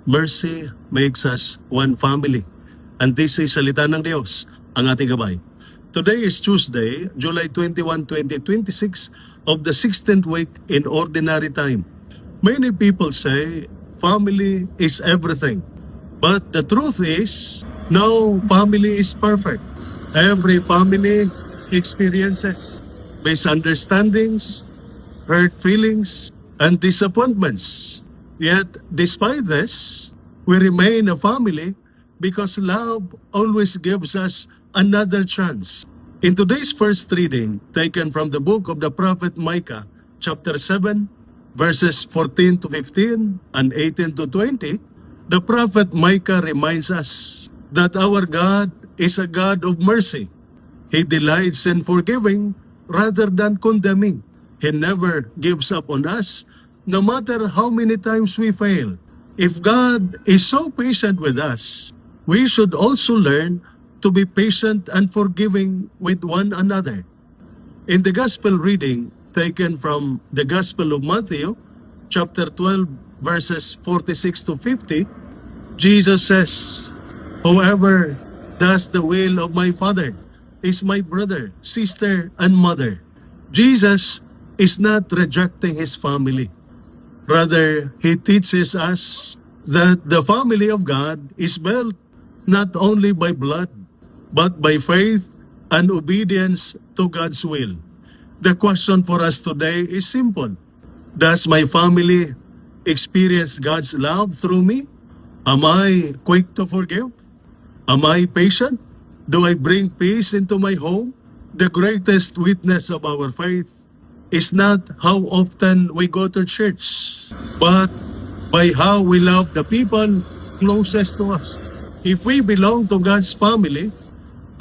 mercy makes us one family. And this is Salita ng Diyos, ang ating gabay. Today is Tuesday, July 21, 2026 of the 16th week in Ordinary Time. Many people say family is everything. But the truth is, no family is perfect. Every family experiences misunderstandings, hurt feelings, and disappointments. Yet, despite this, we remain a family because love always gives us another chance. In today's first reading, taken from the book of the prophet Micah, chapter 7, verses 14 to 15 and 18 to 20, the prophet Micah reminds us that our God is a God of mercy. He delights in forgiving rather than condemning. He never gives up on us, no matter how many times we fail. If God is so patient with us, we should also learn to be patient and forgiving with one another. In the Gospel reading taken from the Gospel of Matthew, chapter 12, verses 46 to 50, Jesus says, "Whoever does the will of my Father is my brother, sister, and mother." Jesus is not rejecting his family. Rather, he teaches us that the family of God is built not only by blood, but by faith and obedience to God's will. The question for us today is simple. Does my family experience God's love through me? Am I quick to forgive? Am I patient? Do I bring peace into my home? The greatest witness of our faith is not how often we go to church, but by how we love the people closest to us. If we belong to God's family,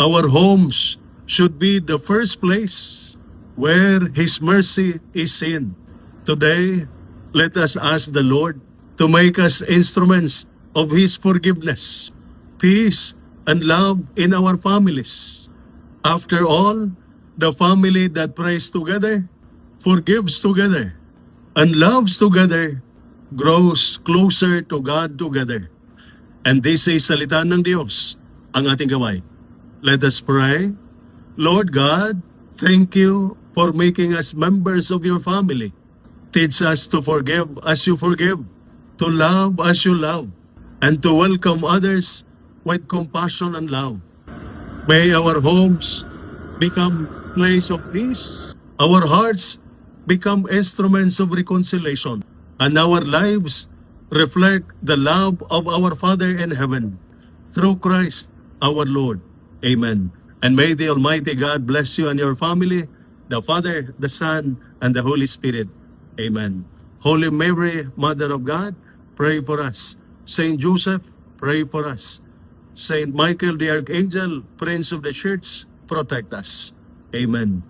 our homes should be the first place where His mercy is seen. Today, let us ask the Lord to make us instruments of His forgiveness, peace, and love in our families. After all, the family that prays together, forgives together, and loves together grows closer to God together. And this is Salita ng Diyos, ang ating gaway. Let us pray. Lord God, thank you for making us members of your family. Teach us to forgive as you forgive, to love as you love, and to welcome others with compassion and love. May our homes become place of peace, our hearts become instruments of reconciliation, and our lives reflect the love of our Father in heaven, through Christ our Lord. Amen. And may the Almighty God bless you and your family, the Father, the Son, and the Holy Spirit. Amen. Holy Mary, Mother of God, pray for us. Saint Joseph, pray for us. Saint Michael the Archangel, Prince of the Church, protect us. Amen.